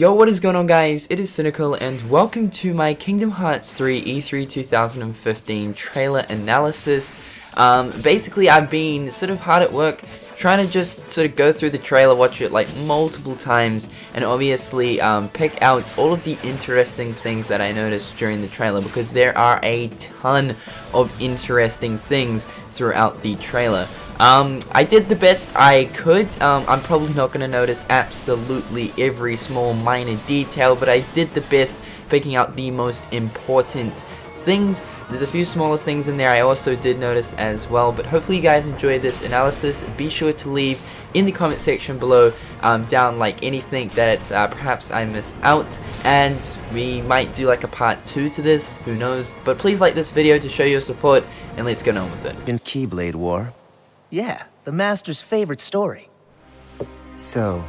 Yo, what is going on, guys? It is Cynnnical and welcome to my Kingdom Hearts 3 E3 2015 trailer analysis. Basically I've been sort of hard at work trying to just sort of go through the trailer, watch it like multiple times, and obviously pick out all of the interesting things that I noticed during the trailer, because there are a ton of interesting things throughout the trailer. I did the best I could. I'm probably not going to notice absolutely every small minor detail, but I did the best picking out the most important things. There's a few smaller things in there I also did notice as well, but hopefully you guys enjoy this analysis. Be sure to leave in the comment section below down like anything that perhaps I missed out, and we might do like a part 2 to this, who knows. But please like this video to show your support, and let's get on with it. In Keyblade War? Yeah, the Master's favorite story. So,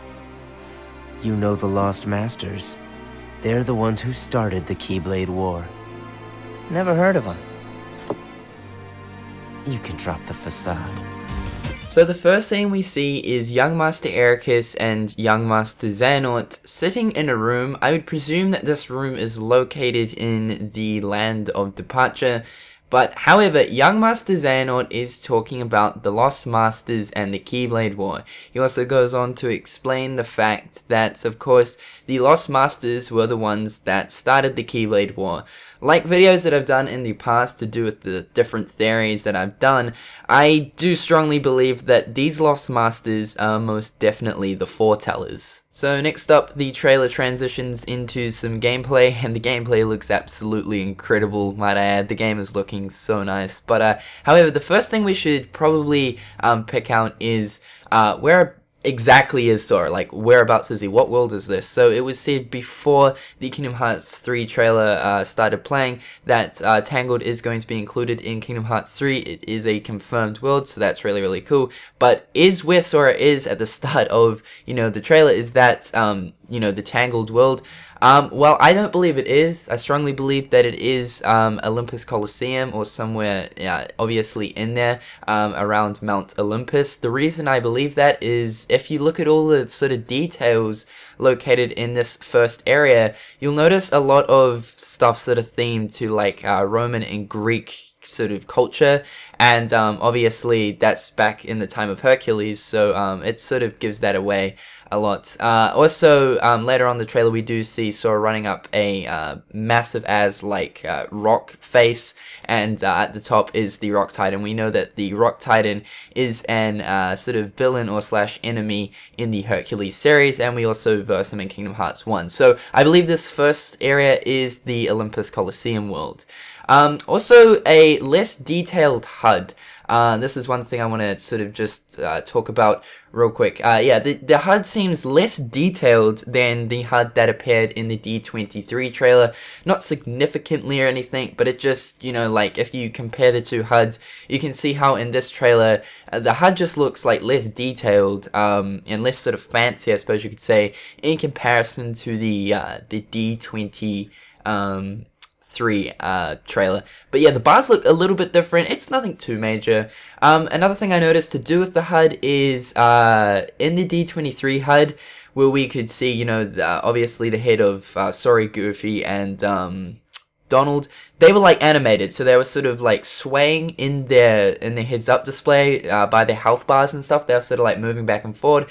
you know the Lost Masters. They're the ones who started the Keyblade War. Never heard of them. You can drop the facade. So the first scene we see is young Master Ericus and young Master Xehanort sitting in a room. I would presume that this room is located in the Land of Departure. But however, young Master Xehanort is talking about the Lost Masters and the Keyblade War. He also goes on to explain the fact that, of course, the Lost Masters were the ones that started the Keyblade War. Like videos that I've done in the past to do with the different theories that I've done, I do strongly believe that these Lost Masters are most definitely the foretellers. So next up, the trailer transitions into some gameplay, and the gameplay looks absolutely incredible, might I add. The game is looking so nice. But however, the first thing we should probably pick out is where exactly is Sora, like whereabouts is he, what world is this? So it was said before the Kingdom Hearts 3 trailer started playing that Tangled is going to be included in Kingdom Hearts 3. It is a confirmed world, so that's really cool. But is where Sora is at the start of, the trailer, is that, the Tangled world? Well, I don't believe it is. I strongly believe that it is Olympus Coliseum, or somewhere, obviously in there, around Mount Olympus. The reason I believe that is if you look at all the sort of details located in this first area, you'll notice a lot of stuff sort of themed to like Roman and Greek sort of culture, and obviously that's back in the time of Hercules, so it sort of gives that away a lot. Also, later on in the trailer we do see Sora running up a massive as like rock face, and at the top is the Rock Titan. We know that the Rock Titan is an sort of villain or slash enemy in the Hercules series, and we also verse him in Kingdom Hearts 1. So I believe this first area is the Olympus Coliseum world. Also, a less detailed HUD. This is one thing I want to sort of just talk about real quick. Yeah, the HUD seems less detailed than the HUD that appeared in the D23 trailer. Not significantly or anything, but it just, like if you compare the two HUDs, you can see how in this trailer the HUD just looks like less detailed and less sort of fancy, I suppose you could say, in comparison to the D23 trailer. But yeah, the bars look a little bit different. It's nothing too major. Another thing I noticed to do with the HUD is in the D23 HUD, where we could see, obviously the head of Sora, Goofy, and Donald, they were like animated, so they were sort of like swaying in their heads up display by their health bars and stuff. They were sort of like moving back and forward.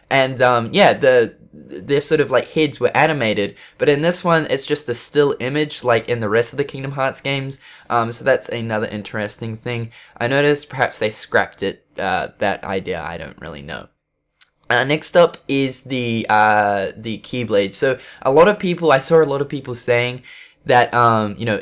And yeah, their sort of like heads were animated, but in this one it's just a still image like in the rest of the Kingdom Hearts games. So that's another interesting thing I noticed. Perhaps they scrapped it, that idea, I don't really know. Next up is the Keyblade. So I saw a lot of people saying that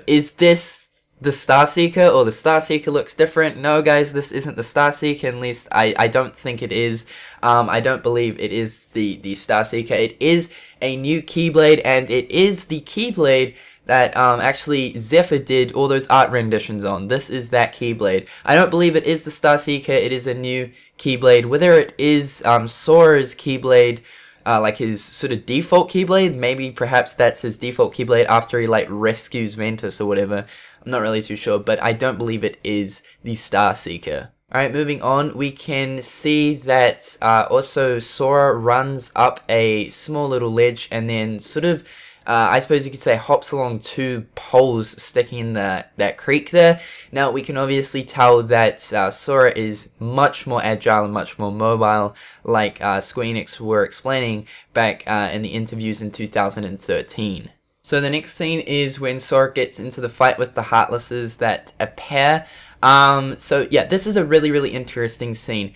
is this the Starseeker, or the Starseeker looks different? No guys, this isn't the Starseeker, at least I don't think it is. I don't believe it is the Starseeker. It is a new Keyblade, and it is the Keyblade that actually Zephyr did all those art renditions on. This is that Keyblade. I don't believe it is the Starseeker. It is a new Keyblade. Whether it is Sora's Keyblade, like his sort of default Keyblade, maybe perhaps that's his default Keyblade after he like rescues Ventus or whatever. I'm not really too sure, but I don't believe it is the Starseeker. Alright, moving on, we can see that also Sora runs up a small little ledge and then sort of, I suppose you could say, hops along two poles sticking in that creek there. Now, we can obviously tell that Sora is much more agile and much more mobile, like Square Enix were explaining back in the interviews in 2013. So the next scene is when Sora gets into the fight with the Heartlesses that appear. So yeah, this is a really interesting scene.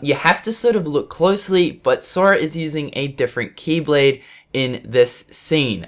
You have to sort of look closely, but Sora is using a different Keyblade in this scene.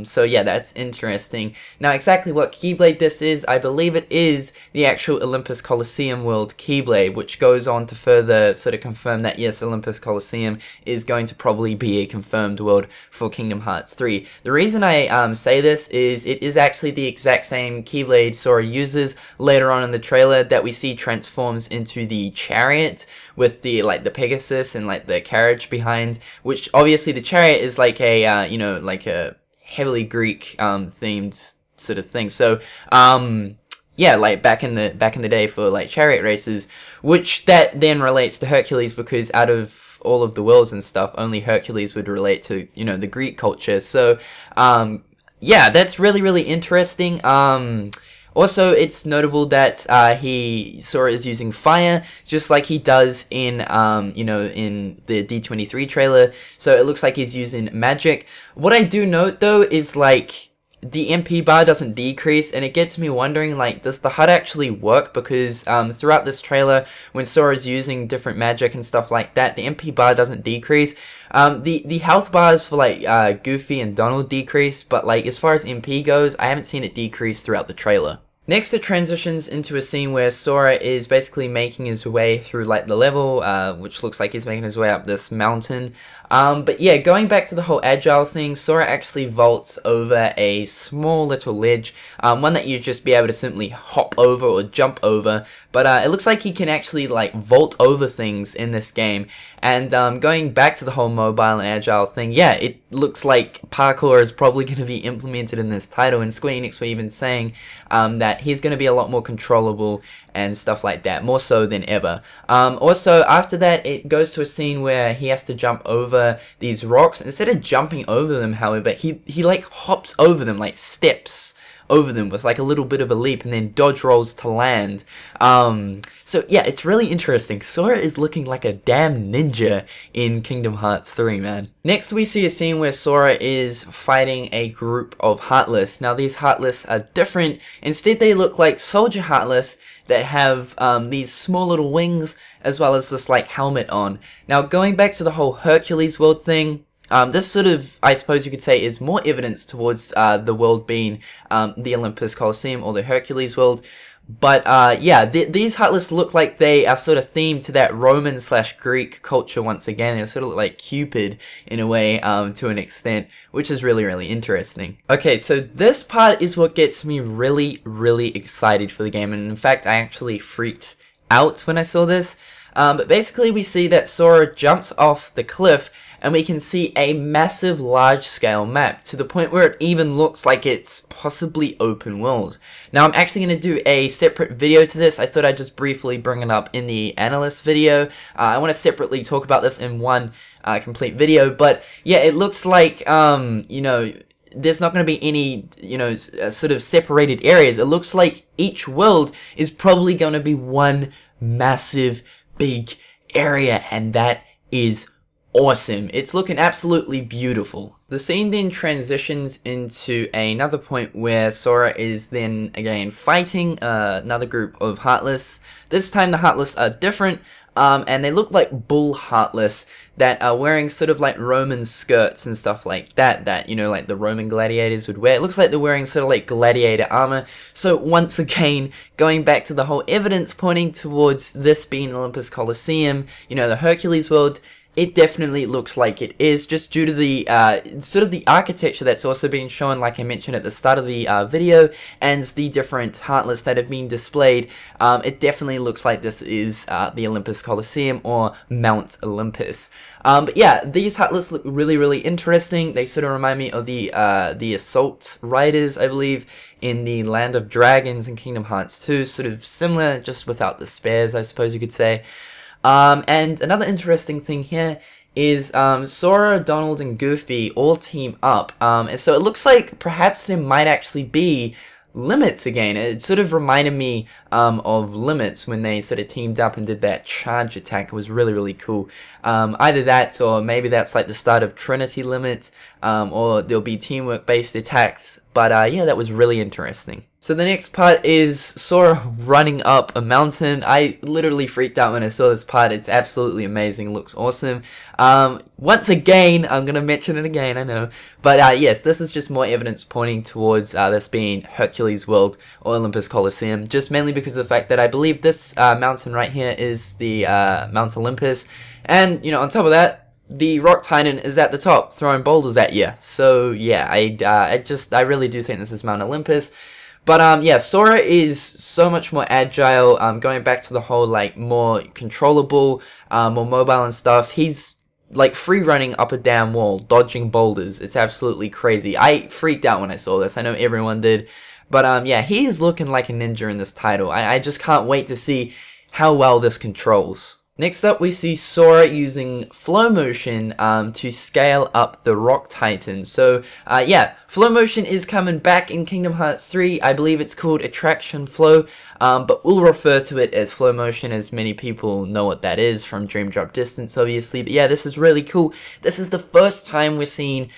So yeah, that's interesting. Now, exactly what Keyblade this is, I believe it is the actual Olympus Coliseum world Keyblade, which goes on to further sort of confirm that yes, Olympus Coliseum is going to probably be a confirmed world for Kingdom Hearts 3. The reason I say this is it is actually the exact same Keyblade Sora uses later on in the trailer that we see transforms into the chariot with the the Pegasus and like the carriage behind, which obviously the chariot is like a you know, like a heavily Greek themed sort of thing. So yeah, like back in the day for like chariot races, which that then relates to Hercules, because out of all of the worlds and stuff, only Hercules would relate to, you know, the Greek culture. So yeah, that's really interesting. Also, it's notable that Sora is using fire, just like he does in, you know, in the D23 trailer. So it looks like he's using magic. What I do note, though, is, like, the MP bar doesn't decrease, and it gets me wondering, like, does the HUD actually work? Because throughout this trailer, when Sora's using different magic and stuff like that, the MP bar doesn't decrease. The health bars for, like, Goofy and Donald decrease, but, like, as far as MP goes, I haven't seen it decrease throughout the trailer. Next, it transitions into a scene where Sora is basically making his way through like the level, which looks like he's making his way up this mountain. But yeah, going back to the whole agile thing, Sora actually vaults over a small little ledge, one that you'd just be able to simply hop over or jump over. But it looks like he can actually like vault over things in this game. And going back to the whole mobile and agile thing, yeah, it looks like parkour is probably going to be implemented in this title, and Square Enix were even saying that he's going to be a lot more controllable and stuff like that, more so than ever. Also, after that, it goes to a scene where he has to jump over these rocks. Instead of jumping over them, however, he like hops over them, like steps over them with like a little bit of a leap, and then dodge rolls to land. So yeah, it's really interesting. Sora is looking like a damn ninja in Kingdom Hearts 3, man. Next, we see a scene where Sora is fighting a group of Heartless. Now, these Heartless are different. Instead, they look like soldier Heartless that have these small little wings, as well as this like helmet on. Now, going back to the whole Hercules world thing, this sort of, I suppose you could say, is more evidence towards the world being the Olympus Coliseum or the Hercules world. But yeah, these Heartless look like they are sort of themed to that Roman/Greek culture once again. They sort of look like Cupid in a way, to an extent, which is really interesting. Okay, so this part is what gets me really excited for the game, and in fact, I actually freaked out when I saw this. But basically, we see that Sora jumps off the cliff, and we can see a massive large-scale map, to the point where it even looks like it's possibly open world. Now, I'm actually going to do a separate video to this. I thought I'd just briefly bring it up in the analyst video. I want to separately talk about this in one complete video, but yeah, it looks like, you know, there's not going to be any, you know, sort of separated areas. It looks like each world is probably going to be one massive, big area, and that is awesome. It's looking absolutely beautiful. The scene then transitions into another point where Sora is then again fighting another group of Heartless. This time the Heartless are different, and they look like bull Heartless that are wearing sort of like Roman skirts and stuff like that, you know, like the Roman gladiators would wear. It looks like they're wearing sort of like gladiator armor. So once again, going back to the whole evidence pointing towards this being Olympus Coliseum, you know, the Hercules world, it definitely looks like it is, just due to the sort of the architecture that's also been shown, like I mentioned at the start of the video, and the different heartlets that have been displayed. It definitely looks like this is the Olympus Coliseum or Mount Olympus. But yeah, these heartlets look really interesting. They sort of remind me of the assault riders, I believe, in the Land of Dragons in Kingdom Hearts 2, sort of similar, just without the spares, I suppose you could say. And another interesting thing here is Sora, Donald, and Goofy all team up, and so it looks like perhaps there might actually be limits again. It sort of reminded me of limits when they sort of teamed up and did that charge attack. It was really cool. Either that, or maybe that's like the start of Trinity Limit, or there'll be teamwork based attacks. But yeah, that was really interesting. So the next part is Sora running up a mountain. I literally freaked out when I saw this part. It's absolutely amazing. It looks awesome. Once again, I'm going to mention it again, I know. But yes, this is just more evidence pointing towards this being Hercules World or Olympus Coliseum. Just mainly because of the fact that I believe this mountain right here is the Mount Olympus. And, you know, on top of that, the Rock Titan is at the top throwing boulders at you. So yeah, I really do think this is Mount Olympus. But yeah, Sora is so much more agile, going back to the whole like more controllable, more mobile and stuff. He's like free running up a damn wall, dodging boulders. It's absolutely crazy. I freaked out when I saw this. I know everyone did. But yeah, he is looking like a ninja in this title. I just can't wait to see how well this controls. Next up, we see Sora using flow motion to scale up the Rock Titan. So yeah, flow motion is coming back in Kingdom Hearts 3. I believe it's called Attraction Flow, but we'll refer to it as flow motion, as many people know what that is from Dream Drop Distance, obviously. But yeah, this is really cool. This is the first time we're seeing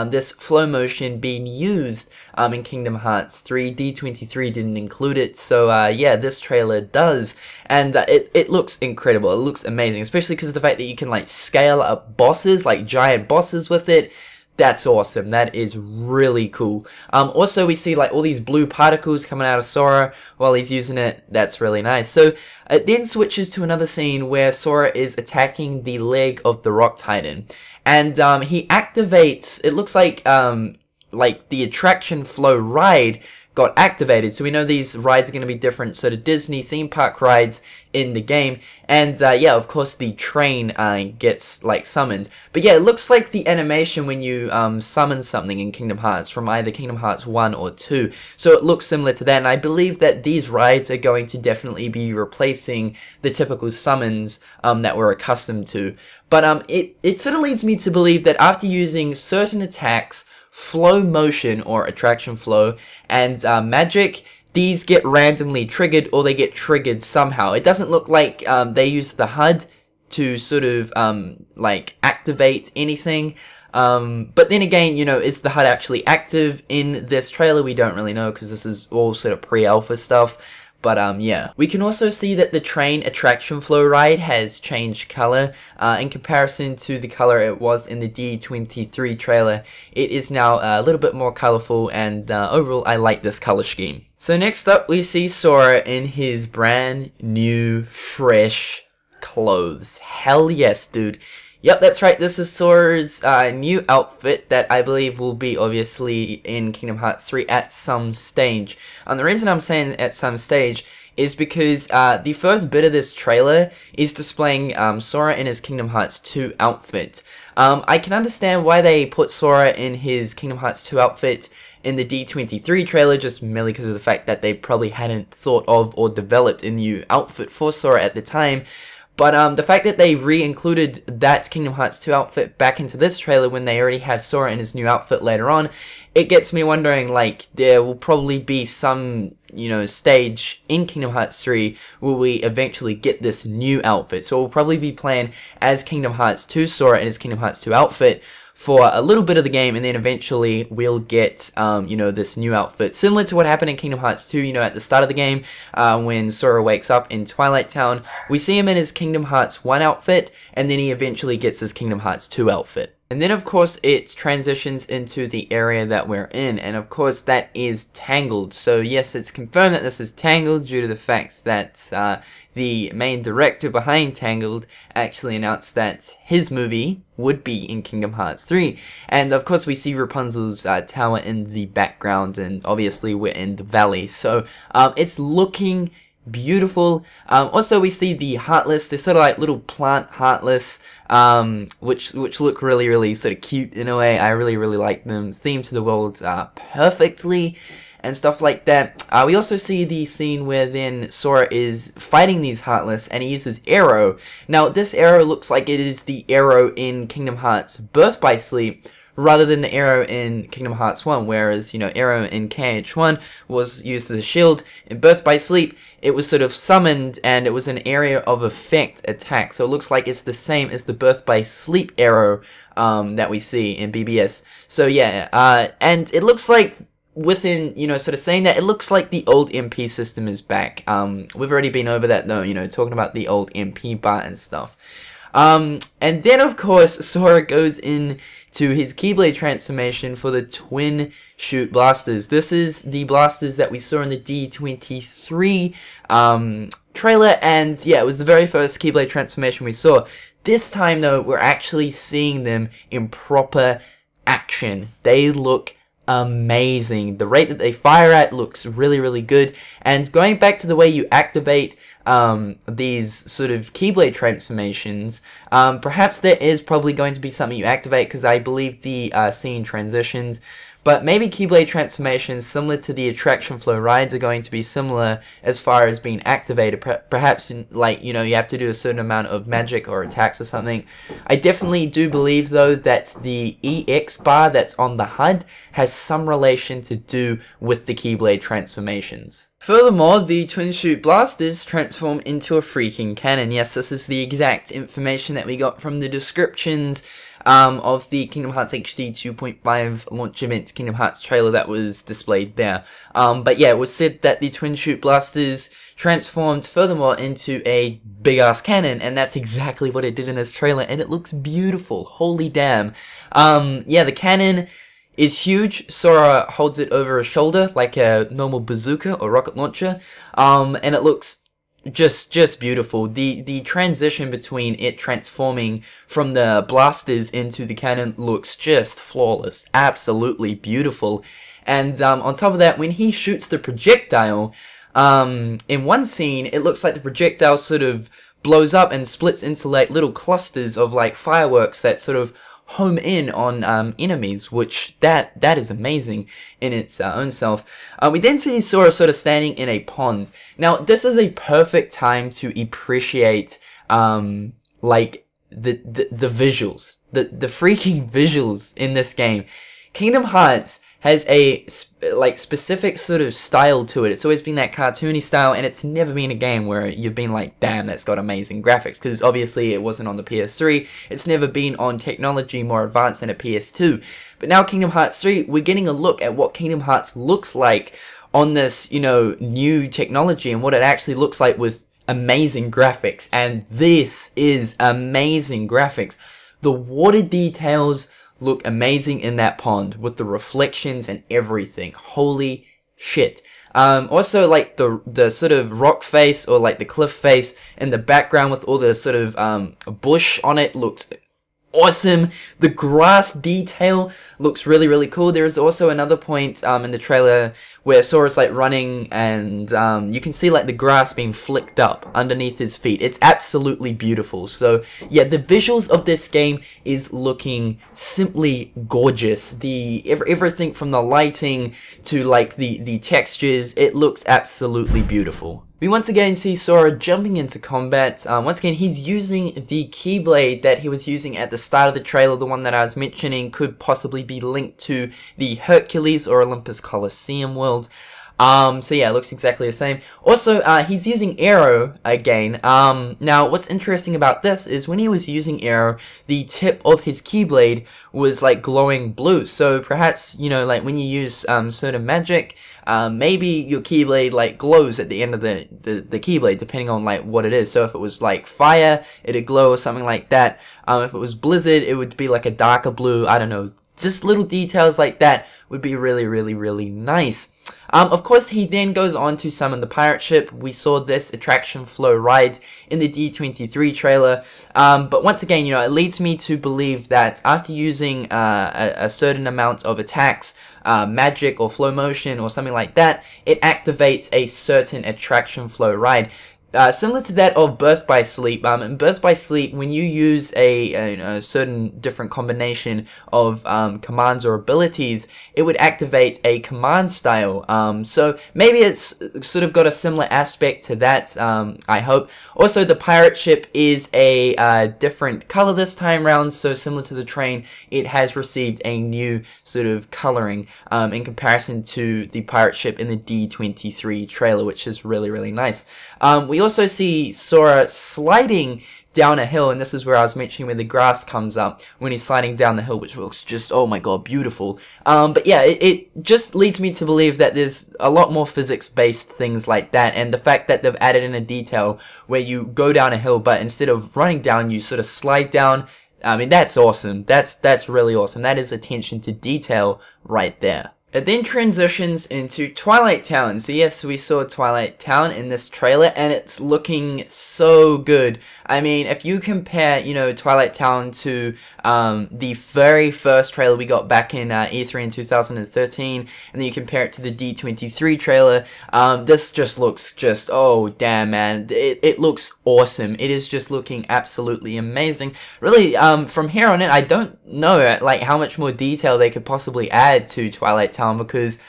this flow motion being used in Kingdom Hearts 3. D23 didn't include it, so yeah, this trailer does, and it looks incredible. It looks amazing, especially because of the fact that you can like scale up bosses, like giant bosses with it. That's awesome. That is really cool. Also, we see like all these blue particles coming out of Sora while he's using it. That's really nice. So it then switches to another scene where Sora is attacking the leg of the Rock Titan, and he activates. It looks like the Attraction Flow ride got activated. So we know these rides are going to be different sort of Disney theme park rides in the game. And yeah, of course the train gets like summoned. But yeah, it looks like the animation when you summon something in Kingdom Hearts from either Kingdom Hearts 1 or 2. So it looks similar to that. And I believe that these rides are going to definitely be replacing the typical summons that we're accustomed to. But it sort of leads me to believe that after using certain attacks, flow motion or attraction flow, and magic, these get randomly triggered, or they get triggered somehow. It doesn't look like they use the HUD to sort of like activate anything. But then again, you know, is the HUD actually active in this trailer? We don't really know, because this is all sort of pre-alpha stuff. But yeah, we can also see that the train attraction flow ride has changed color in comparison to the color it was in the D23 trailer. It is now a little bit more colorful, and overall I like this color scheme. So next up, we see Sora in his brand new fresh clothes. Hell yes, dude. Yep, that's right, this is Sora's new outfit that I believe will be obviously in Kingdom Hearts 3 at some stage. And the reason I'm saying at some stage is because the first bit of this trailer is displaying Sora in his Kingdom Hearts 2 outfit. I can understand why they put Sora in his Kingdom Hearts 2 outfit in the D23 trailer, just merely because of the fact that they probably hadn't thought of or developed a new outfit for Sora at the time. But the fact that they re-included that Kingdom Hearts 2 outfit back into this trailer when they already have Sora in his new outfit later on, it gets me wondering, like, there will probably be some, you know, stage in Kingdom Hearts 3 where we eventually get this new outfit. So we'll probably be playing as Kingdom Hearts 2 Sora in his Kingdom Hearts 2 outfit for a little bit of the game, and then eventually we'll get, you know, this new outfit. Similar to what happened in Kingdom Hearts 2, you know, at the start of the game, when Sora wakes up in Twilight Town, we see him in his Kingdom Hearts 1 outfit, and then he eventually gets his Kingdom Hearts 2 outfit. And then of course it transitions into the area that we're in, and of course that is Tangled. So yes, it's confirmed that this is Tangled due to the fact that the main director behind Tangled actually announced that his movie would be in Kingdom Hearts 3. And of course we see Rapunzel's tower in the background, and obviously we're in the valley. So it's looking beautiful. Also we see the Heartless, they're sort of like little plant Heartless, which look really sort of cute in a way. I really like them. Theme to the world perfectly and stuff like that. We also see the scene where then Sora is fighting these Heartless and he uses arrow. Now this arrow looks like it is the arrow in Kingdom Hearts Birth by Sleep, rather than the arrow in Kingdom Hearts 1, whereas, you know, arrow in KH1 was used as a shield. In Birth by Sleep, it was sort of summoned, and it was an area of effect attack, so it looks like it's the same as the Birth by Sleep arrow that we see in BBS. So yeah, and it looks like, within, you know, sort of saying that, it looks like the old MP system is back. We've already been over that though, you know, talking about the old MP bar and stuff. And then of course Sora goes in to his Keyblade transformation for the twin shoot blasters. This is the blasters that we saw in the D23 trailer, and yeah, it was the very first Keyblade transformation we saw. This time though, we're actually seeing them in proper action. They look amazing. The rate that they fire at looks really good, and going back to the way you activate these sort of Keyblade transformations, perhaps there is probably going to be something you activate, because I believe the scene transitions, but maybe Keyblade transformations similar to the attraction flow rides are going to be similar as far as being activated. Perhaps, like, you know, you have to do a certain amount of magic or attacks or something. I definitely do believe though that the EX bar that's on the HUD has some relation to do with the Keyblade transformations. Furthermore, the twin shoot blasters transform into a freaking cannon. Yes, this is the exact information that we got from the descriptions of the Kingdom Hearts HD 2.5 launch event Kingdom Hearts trailer that was displayed there. But yeah, it was said that the twin shoot blasters transformed furthermore into a big ass cannon, and that's exactly what it did in this trailer, and it looks beautiful. Holy damn. Yeah, the cannon is huge. Sora holds it over his shoulder like a normal bazooka or rocket launcher, and it looks just beautiful. The transition between it transforming from the blasters into the cannon looks just flawless, absolutely beautiful. And on top of that, when he shoots the projectile, in one scene it looks like the projectile sort of blows up and splits into like little clusters of like fireworks that sort of home in on enemies, which that is amazing in its own self. We then see Sora sort of standing in a pond. Now this is a perfect time to appreciate like the visuals, the freaking visuals in this game. Kingdom Hearts has a like specific sort of style to it. It's always been that cartoony style, and it's never been a game where you've been like, damn, that's got amazing graphics, because obviously it wasn't on the PS3. It's never been on technology more advanced than a PS2. But now Kingdom Hearts 3, we're getting a look at what Kingdom Hearts looks like on this, you know, new technology, and what it actually looks like with amazing graphics. And this is amazing graphics. The water details look amazing in that pond with the reflections and everything. Holy shit. Also, like the sort of rock face or like the cliff face in the background with all the sort of bush on it looks awesome. The grass detail looks really cool. There is also another point in the trailer where Sora's like running, and you can see like the grass being flicked up underneath his feet. It's absolutely beautiful. So yeah, the visuals of this game is looking simply gorgeous. Everything from the lighting to like the textures, it looks absolutely beautiful. We once again see Sora jumping into combat. Once again, he's using the Keyblade that he was using at the start of the trailer. The one that I was mentioning could possibly be linked to the Hercules or Olympus Coliseum world. So yeah, it looks exactly the same. Also, he's using Aero again. Now what's interesting about this is when he was using Aero, the tip of his Keyblade was like glowing blue. So perhaps, you know, like when you use certain magic, maybe your Keyblade like glows at the end of the Keyblade, depending on like what it is. So if it was like fire, it'd glow or something like that. If it was blizzard, it would be like a darker blue. I don't know. Just little details like that would be really, really, really nice. Of course, he then goes on to summon the pirate ship. We saw this attraction flow ride in the D23 trailer. But once again, you know, it leads me to believe that after using a certain amount of attacks, magic or flow motion or something like that, it activates a certain attraction flow ride. Similar to that of Birth by Sleep. In Birth by Sleep, when you use a certain different combination of commands or abilities, it would activate a command style. So maybe it's sort of got a similar aspect to that, I hope. Also, the pirate ship is a different color this time around, so similar to the train, it has received a new sort of coloring in comparison to the pirate ship in the D23 trailer, which is really, really nice. We also see Sora sliding down a hill, and this is where I was mentioning where the grass comes up when he's sliding down the hill, which looks just, oh my god, beautiful. But yeah, it just leads me to believe that there's a lot more physics-based things like that, and the fact that they've added in a detail where you go down a hill, but instead of running down, you sort of slide down. I mean, that's awesome. That's really awesome. That is attention to detail right there. It then transitions into Twilight Town. So yes, we saw Twilight Town in this trailer, and it's looking so good. I mean, if you compare, you know, Twilight Town to the very first trailer we got back in E3 in 2013, and then you compare it to the D23 trailer, this just looks just, oh damn man, it looks awesome. It is just looking absolutely amazing. Really, from here on in, I don't know like how much more detail they could possibly add to Twilight Town, because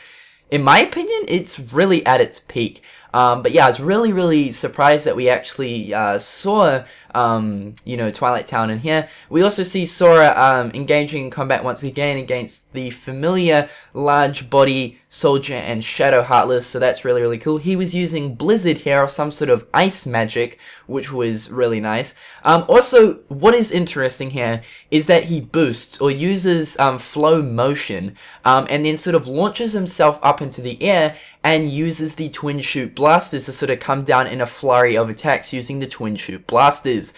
in my opinion, it's really at its peak. But yeah, I was really, really surprised that we actually saw, you know, Twilight Town in here. We also see Sora engaging in combat once again against the familiar large body soldier and Shadow Heartless, so that's really, really cool. He was using Blizzard here, or some sort of ice magic, which was really nice. Also, what is interesting here is that he boosts or uses flow motion, and then sort of launches himself up into the air and uses the twin shoot blasters to sort of come down in a flurry of attacks using the twin shoot blasters.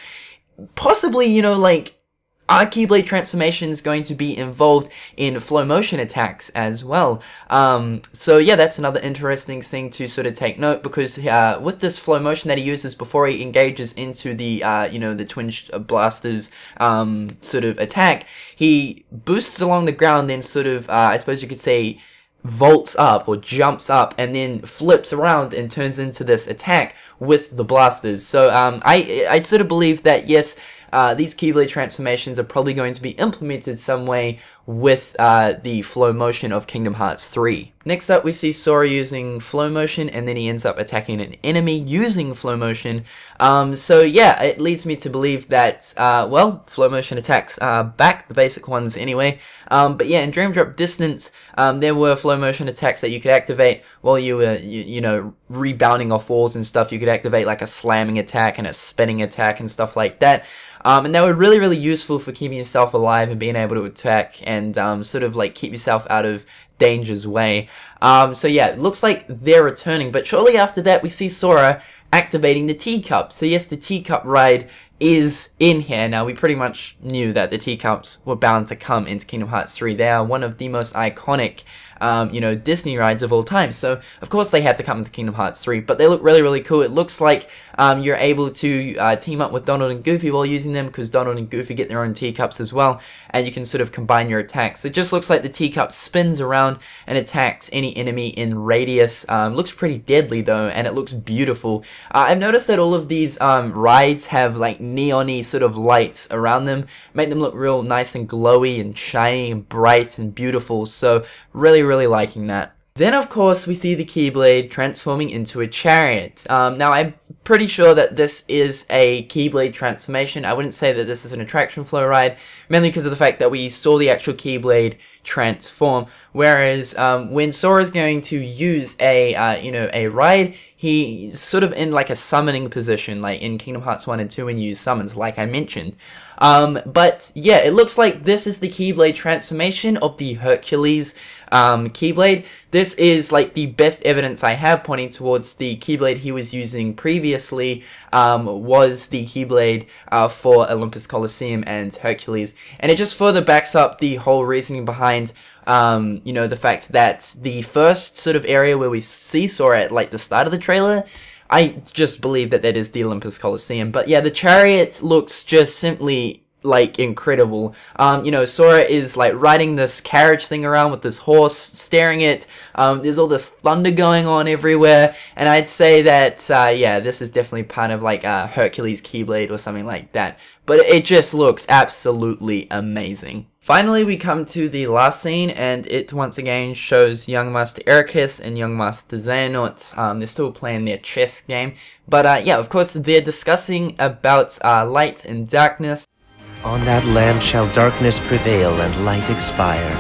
Possibly, you know, like, our Keyblade transformation is going to be involved in flow motion attacks as well. So yeah, that's another interesting thing to sort of take note, because with this flow motion that he uses before he engages into the, you know, the twin blasters sort of attack, he boosts along the ground, then sort of, I suppose you could say, vaults up or jumps up and then flips around and turns into this attack with the blasters. So I sort of believe that yes, these Keyblade transformations are probably going to be implemented some way with the flow motion of Kingdom Hearts 3. Next up, we see Sora using flow motion, and then he ends up attacking an enemy using flow motion. So yeah, it leads me to believe that, well, flow motion attacks are back, the basic ones anyway. But yeah, in Dream Drop Distance, there were flow motion attacks that you could activate while you were, you know, rebounding off walls and stuff. You could activate like a slamming attack and a spinning attack and stuff like that. And they were really, really useful for keeping yourself alive and being able to attack and sort of like keep yourself out of danger's way. So yeah, it looks like they're returning, but shortly after that we see Sora activating the Teacup. So yes, the Teacup Ride is in here. Now, we pretty much knew that the Teacups were bound to come into Kingdom Hearts 3. They are one of the most iconic, you know, Disney rides of all time. So, of course, they had to come into Kingdom Hearts 3. But they look really, really cool. It looks like you're able to team up with Donald and Goofy while using them, because Donald and Goofy get their own teacups as well. And you can sort of combine your attacks. It just looks like the teacup spins around and attacks any enemy in radius. Looks pretty deadly, though, and it looks beautiful. I've noticed that all of these rides have, like, neon-y sort of lights around them. Make them look real nice and glowy and shiny and bright and beautiful. So, really, really liking that. Then, of course, we see the Keyblade transforming into a chariot. Now, I'm pretty sure that this is a Keyblade transformation. I wouldn't say that this is an attraction flow ride, mainly because of the fact that we saw the actual Keyblade transform. Whereas when Sora's going to use a you know, a ride, he's sort of in like a summoning position, like in Kingdom Hearts 1 and 2 when you use summons, like I mentioned. But yeah, it looks like this is the Keyblade transformation of the Hercules Keyblade. This is like the best evidence I have pointing towards the Keyblade he was using previously, was the Keyblade for Olympus, Coliseum, and Hercules. And it just further backs up the whole reasoning behind you know, the fact that the first sort of area where we see Sora at like the start of the trailer, I just believe that that is the Olympus Coliseum. But yeah, the chariot looks just simply like incredible. You know, Sora is like riding this carriage thing around with this horse, staring at there's all this thunder going on everywhere, and I'd say that yeah, this is definitely part of like Hercules Keyblade or something like that. But it just looks absolutely amazing. Finally, we come to the last scene, and it once again shows young Master Ericus and young Master Xehanort. They're still playing their chess game, but yeah, of course, they're discussing about light and darkness. On that land shall darkness prevail and light expire.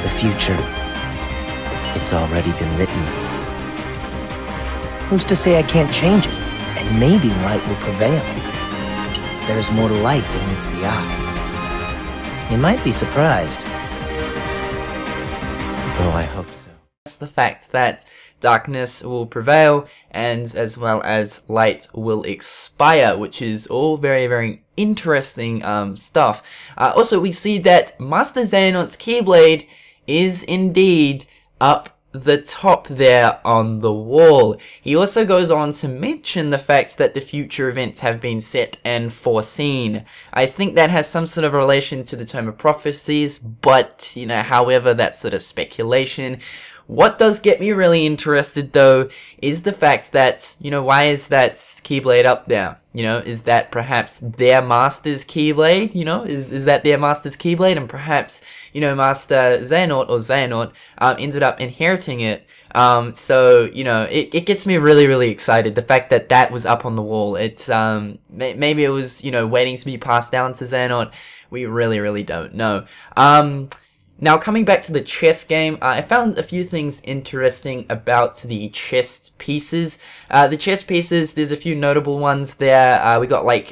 The future, it's already been written. Who's to say I can't change it? And maybe light will prevail. There is more to light than meets the eye. You might be surprised. Oh, I hope so. That's the fact that darkness will prevail, and as well as light will expire, which is all very, very interesting stuff. Also, we see that Master Xehanort's Keyblade is indeed up the top there on the wall. He also goes on to mention the fact that the future events have been set and foreseen. I think that has some sort of relation to the Tome of Prophecies, but, you know, however, that's sort of speculation. What does get me really interested, though, is the fact that, you know, why is that Keyblade up there? You know, is that perhaps their master's Keyblade? You know, is that their master's Keyblade? And perhaps, you know, Master Xehanort ended up inheriting it. So, you know, it gets me really, really excited. The fact that that was up on the wall. It's, maybe it was, you know, waiting to be passed down to Xehanort. We really, really don't know. Now, coming back to the chess game, I found a few things interesting about the chess pieces. The chess pieces, there's a few notable ones there. We got like,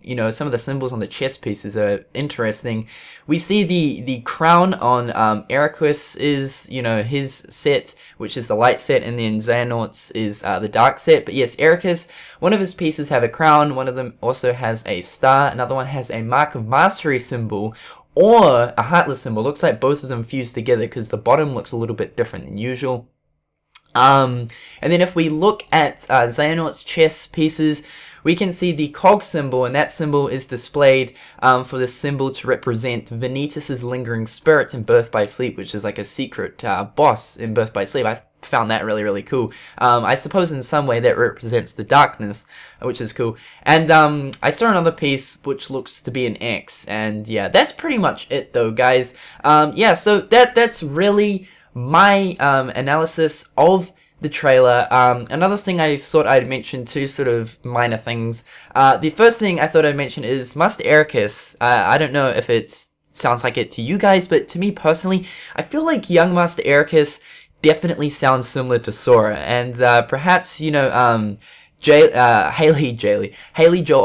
you know, some of the symbols on the chess pieces are interesting. We see the crown on Ericus is, you know, his set, which is the light set, and then Xehanort's is the dark set. But yes, Ericus, one of his pieces have a crown, one of them also has a star, another one has a Mark of Mastery symbol, or a heartless symbol. Looks like both of them fused together because the bottom looks a little bit different than usual. And then if we look at Xehanort's chess pieces, we can see the cog symbol, and that symbol is displayed for the symbol to represent Vanitas' lingering spirits in Birth by Sleep, which is like a secret boss in Birth by Sleep. I found that really, really cool. I suppose in some way that represents the darkness, which is cool. And I saw another piece which looks to be an X, and yeah, that's pretty much it though, guys. Yeah, so that's really my analysis of the trailer. Another thing I thought I'd mention, two sort of minor things. The first thing I thought I'd mention is Master Ericus. I don't know if it sounds like it to you guys, but to me personally, I feel like young Master Ericus definitely sounds similar to Sora, and perhaps, you know, Haley Joel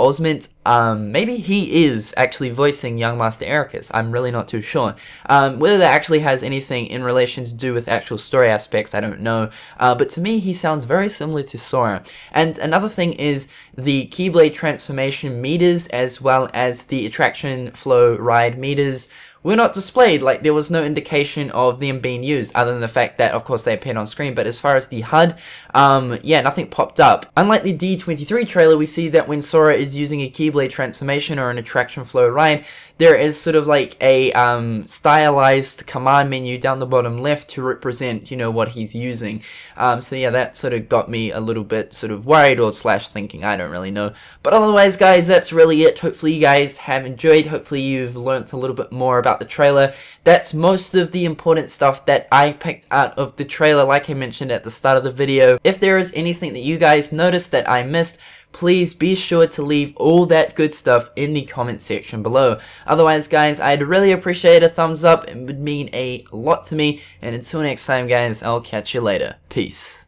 Osment, maybe he is actually voicing young Master Ericus. I'm really not too sure. Whether that actually has anything in relation to do with actual story aspects, I don't know. But to me, he sounds very similar to Sora. And another thing is the Keyblade transformation meters, as well as the attraction flow ride meters, were not displayed. Like, there was no indication of them being used, other than the fact that, of course, they appeared on screen. But as far as the HUD, yeah, nothing popped up. Unlike the D23 trailer, we see that when Sora is using a Keyblade transformation or an attraction flow ride, there is sort of like a stylized command menu down the bottom left to represent, you know, what he's using. So yeah, that sort of got me a little bit sort of worried or slash thinking, I don't really know. But otherwise, guys, that's really it. Hopefully you guys have enjoyed. Hopefully you've learnt a little bit more about the trailer. That's most of the important stuff that I picked out of the trailer, like I mentioned at the start of the video. If there is anything that you guys noticed that I missed, please be sure to leave all that good stuff in the comment section below. Otherwise guys, I'd really appreciate a thumbs up. It would mean a lot to me, and until next time guys, I'll catch you later. Peace.